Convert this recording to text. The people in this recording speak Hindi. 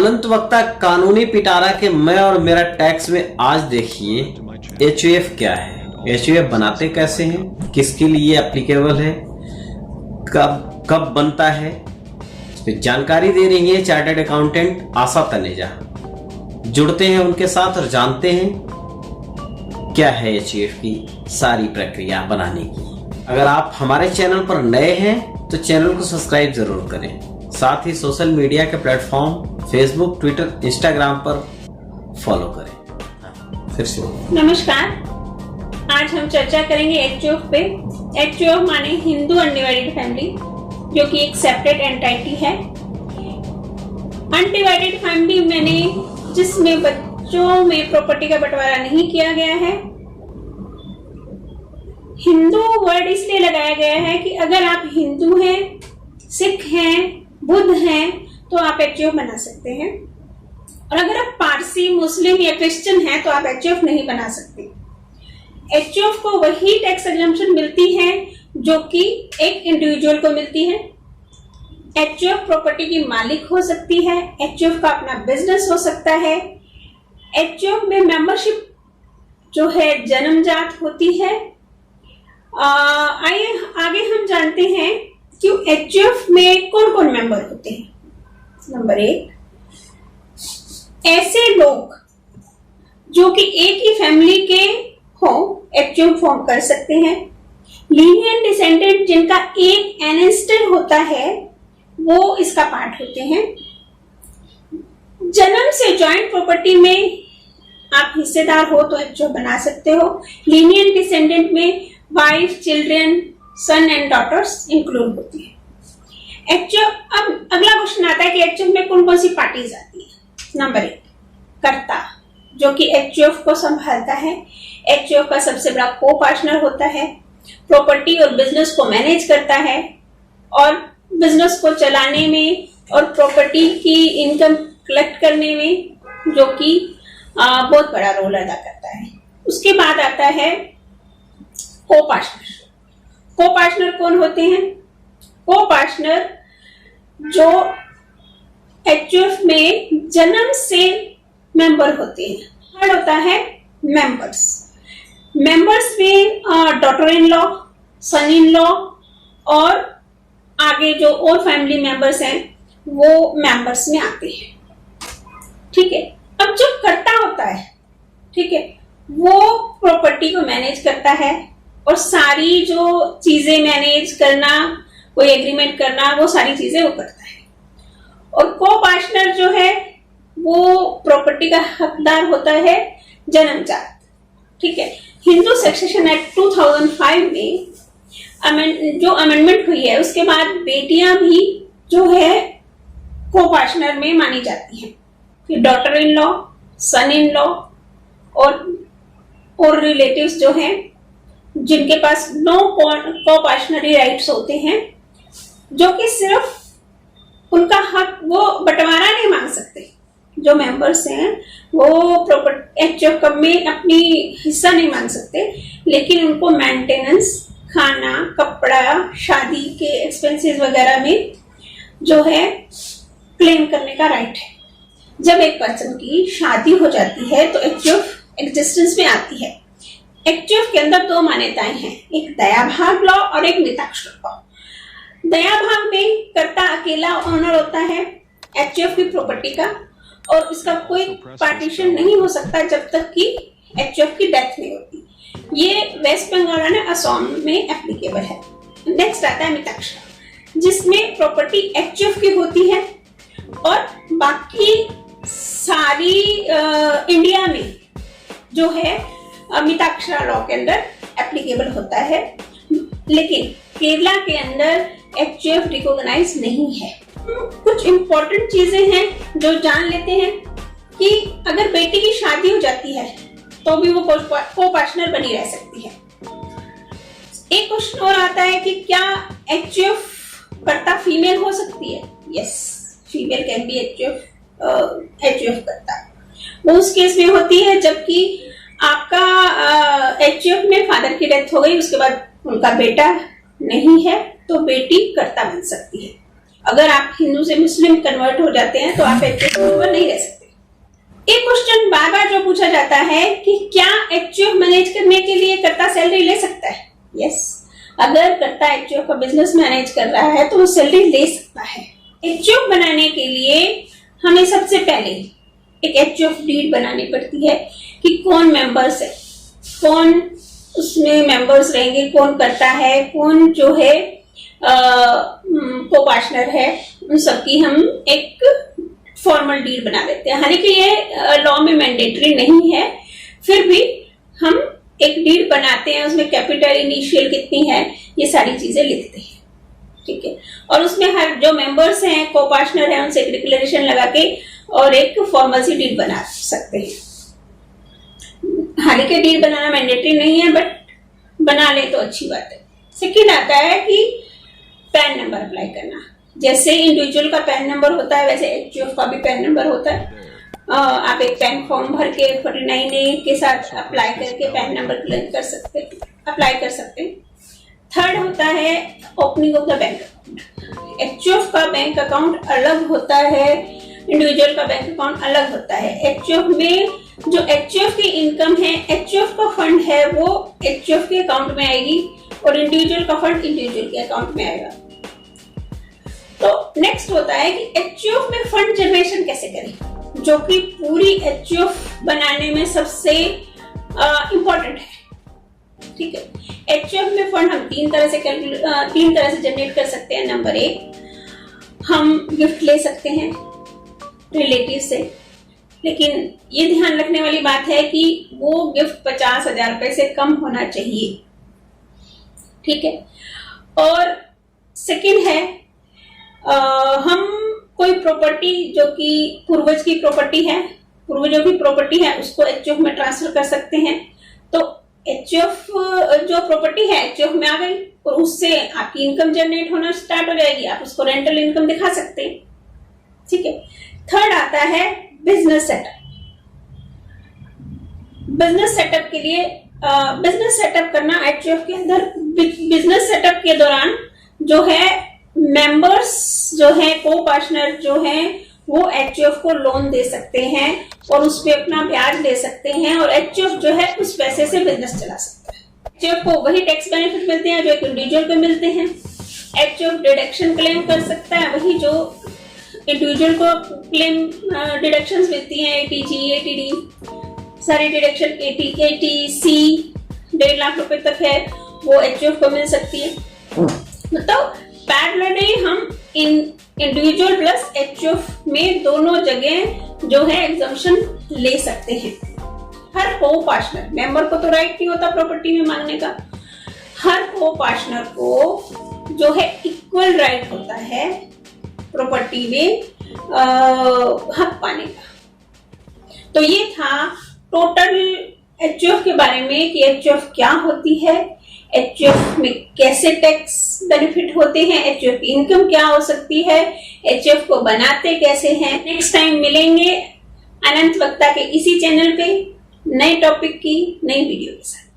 अनंत वक्ता कानूनी पिटारा के मैं और मेरा टैक्स में आज देखिए HUF क्या है, HUF बनाते कैसे हैं, किसके लिए एप्लीकेबल है, कब कब बनता है, इस पर जानकारी दे रही है चार्टर्ड अकाउंटेंट आशा तनेजा। जुड़ते हैं उनके साथ और जानते हैं क्या है HUF की सारी प्रक्रिया बनाने की। अगर आप हमारे चैनल पर नए हैं तो चैनल को सब्सक्राइब जरूर करें, साथ ही सोशल मीडिया के प्लेटफॉर्म फेसबुक, ट्विटर, इंस्टाग्राम पर फॉलो करें। फिर से नमस्कार, आज हम चर्चा करेंगे HUF पे। HUF माने हिंदू अनडिवाइडेड फैमिली, जो कि एक सेपरेट एंटिटी है। अनडिवाइडेड फैमिली मैंने जिसमें बच्चों में प्रॉपर्टी का बंटवारा नहीं किया गया है। हिंदू वर्ड इसलिए लगाया गया है कि अगर आप हिंदू हैं, सिख हैं, बुद्ध हैं तो आप HUF बना सकते हैं, और अगर आप पारसी, मुस्लिम या क्रिश्चियन हैं तो आप HUF नहीं बना सकते। HUF को वही टैक्स एग्जम्पशन मिलती है जो कि एक इंडिविजुअल को मिलती है। HUF प्रॉपर्टी की मालिक हो सकती है, HUF का अपना बिजनेस हो सकता है। HUF में मेंबरशिप जो है जन्मजात होती है। आइए आगे हम जानते हैं कि HUF में कौन कौन मेंबर होते हैं। नंबर 1, ऐसे लोग जो कि एक ही फैमिली के हो HUF फॉर्म कर सकते हैं। लीनियंट डिसेंडेंट जिनका एक एनेस्टर होता है वो इसका पार्ट होते हैं। जन्म से जॉइंट प्रॉपर्टी में आप हिस्सेदार हो तो HUF बना सकते हो। लीनियंट डिसेंडेंट में wife, children, son and daughters include होती है। अब अगला क्वेश्चन आता है कि HUF में कौन कौन सी पार्टीज आती है। नंबर 1, कर्ता, जो कि HUF को संभालता है। HUF का सबसे बड़ा को पार्टनर होता है, प्रॉपर्टी और बिजनेस को मैनेज करता है, और बिजनेस को चलाने में और प्रॉपर्टी की इनकम कलेक्ट करने में जो कि बहुत बड़ा रोल अदा करता है। उसके बाद आता है को पार्टनर। को पार्टनर कौन होते हैं? को पार्टनर जो HUF में जन्म से मेंबर होते हैं। थर्ड होता है मेंबर्स। मेंबर्स में daughter in law, son in law और आगे जो और फैमिली मेंबर्स हैं वो मेंबर्स में आते हैं। ठीक है। अब जो कर्ता होता है, ठीक है, वो प्रॉपर्टी को मैनेज करता है और सारी जो चीजें मैनेज करना, कोई एग्रीमेंट करना, वो सारी चीजें वो करता है। और को पार्टनर जो है वो प्रॉपर्टी का हकदार होता है जन्मजात। ठीक है। हिंदू सक्सेशन एक्ट 2005 में जो अमेंडमेंट हुई है उसके बाद बेटियां भी जो है को पार्टनर में मानी जाती हैं। फिर daughter in law, son in law और रिलेटिव्स जो हैं जिनके पास नो को पार्टनरी राइट्स होते हैं, जो कि सिर्फ उनका हक, वो बंटवारा नहीं मांग सकते। जो मेंबर्स हैं वो प्रॉपर्टी HUF में अपनी हिस्सा नहीं मांग सकते, लेकिन उनको मेंटेनेंस, खाना, कपड़ा, शादी के एक्सपेंसेस वगैरह में जो है क्लेम करने का राइट है। जब एक पर्सन की शादी हो जाती है तो HUF एग्जिस्टेंस में आती है। HUF के अंदर 2 मान्यताएं हैं, एक दयाभाग लॉ और एक मिताक्षर लॉ। दयाभाग में कर्ता अकेला ओनर होता है HUF की प्रॉपर्टी का, और इसका कोई पार्टीशन नहीं हो सकता जब तक कि HUF की डेथ नहीं होती। ये वेस्ट बंगाल और असम में एप्लीकेबल है। नेक्स्ट आता है मिताक्षर, जिसमें प्रॉपर्टी HUF की होती है और बाकी सारी इंडिया में जो है मिताक्षरा लॉ के अंदर एप्लीकेबल होता है, लेकिन केरला के अंदर HUF रिकॉग्नाइज नहीं है। कुछ इंपॉर्टेंट चीजें हैं जो जान लेते हैं कि अगर बेटी की शादी हो जाती है तो भी वो को पार्टनर बनी रह सकती है। एक क्वेश्चन और आता है कि क्या HUF कर्ता फीमेल हो सकती है? Yes, female can be HUF कर्ता। वो उस केस में होती है जबकि आपका HUF में फादर की डेथ हो गई, उसके बाद उनका बेटा नहीं है तो बेटी कर्ता बन सकती है। अगर आप हिंदू से मुस्लिम कन्वर्ट हो जाते हैं तो आप एचयूएफ मेंबर नहीं रह सकते। एक क्वेश्चन बार बार जो पूछा जाता है कि क्या एचयूएफ मैनेज करने के लिए कर्ता सैलरी ले सकता है? यस, अगर कर्ता एचयूएफ का बिजनेस मैनेज कर रहा है तो वो सैलरी ले सकता है। एचयूएफ बनाने के लिए हमें सबसे पहले एक एचयूएफ डीड बनानी पड़ती है कि कौन मेंबर्स है, कौन उसमें मेंबर्स रहेंगे, कौन करता है, कौन जो है को पार्टनर है, उन सबकी हम एक फॉर्मल डीड बना देते हैं। हालांकि ये लॉ में मैंडेटरी नहीं है, फिर भी हम एक डीड बनाते हैं, उसमें कैपिटल इनिशियल कितनी है ये सारी चीजें लिखते हैं, ठीक है। और उसमें हर जो मेंबर्स हैं, को पार्टनर है, उनसे एक डिक्लेरेशन लगा के और एक फॉर्मल सी डीड बना सकते हैं। हालांकि डीड बनाना मैंडेटरी नहीं है, बट बना ले तो अच्छी बात है। सेकेंड आता है कि पैन नंबर अप्लाई करना। जैसे इंडिविजुअल का पैन नंबर होता है वैसे एचयूएफ का भी पैन नंबर होता है। आप एक पैन फॉर्म भर के 49A के साथ अप्लाई करके पैन नंबर क्लेम कर सकते हैं, अप्लाई कर सकते हैं। थर्ड होता है opening of the bank account. HUF का बैंक अकाउंट अलग होता है, इंडिविजुअल का बैंक अकाउंट अलग होता है। एचयूएफ में जो एचयूएफ की इनकम है, एचयूएफ का फंड है, वो एचयूएफ के अकाउंट में आएगी और इंडिविजुअल का फंड इंडिविजुअल के अकाउंट में आएगा। तो नेक्स्ट होता है कि एचयूएफ में फंड जनरेशन कैसे करें, जो कि पूरी एचयूएफ बनाने में सबसे इंपॉर्टेंट है, ठीक है। एचयूएफ में फंड हम तीन तरह से जनरेट कर सकते हैं। नंबर 1, हम गिफ्ट ले सकते हैं रिलेटिव से, लेकिन ये ध्यान रखने वाली बात है कि वो गिफ्ट 50,000 रुपए से कम होना चाहिए, ठीक है। और सेकंड है हम कोई प्रॉपर्टी जो कि पूर्वज की प्रॉपर्टी है, पूर्वजों की प्रॉपर्टी है, उसको एचयूएफ में ट्रांसफर कर सकते हैं। तो एचयूएफ जो प्रॉपर्टी है एचयूएफ में आ गई और उससे आपकी इनकम जनरेट होना स्टार्ट हो जाएगी, आप उसको रेंटल इनकम दिखा सकते हैं, ठीक है। थर्ड आता है बिजनेस सेटअप। बिजनेस सेटअप के लिए बिजनेस सेटअप करना एचयूएफ के अंदर, बिजनेस सेटअप के दौरान जो है मेंबर्स जो है, को पार्टनर जो है, वो एचयूएफ को लोन दे सकते हैं और उस पे अपना ब्याज ले सकते हैं और एचयूएफ जो है उस पैसे से बिजनेस चला सकता है। एचयूएफ को वही टैक्स बेनिफिट मिलते हैं जो एक इंडिविजुअल को मिलते हैं। एचयूएफ डिडक्शन क्लेम कर सकता है, वही जो इंडिविजुअल को क्लेम डिडक्शंस मिलती हैं, एटीजी, एटीडी, सारी डिडक्शन, एटीसी 1.5 लाख रुपए तक है, वो एचयूएफ को मिल सकती है। मतलब पैरेलली हम इंडिविजुअल प्लस एचयूएफ में दोनों जगह जो है एग्जम्पशन ले सकते हैं। हर को पार्टनर, मेंबर को तो राइट नहीं होता प्रॉपर्टी में मांगने का, हर को पार्टनर को जो है इक्वल राइट होता है प्रॉपर्टी में हक पाने का। तो ये था टोटल एचयूएफ के बारे में कि एचयूएफ क्या होती है, एचयूएफ में कैसे टैक्स बेनिफिट होते हैं, एचयूएफ की इनकम क्या हो सकती है, एचयूएफ को बनाते कैसे हैं। नेक्स्ट टाइम मिलेंगे अनंत वक्ता के इसी चैनल पे नए टॉपिक की नई वीडियो के साथ।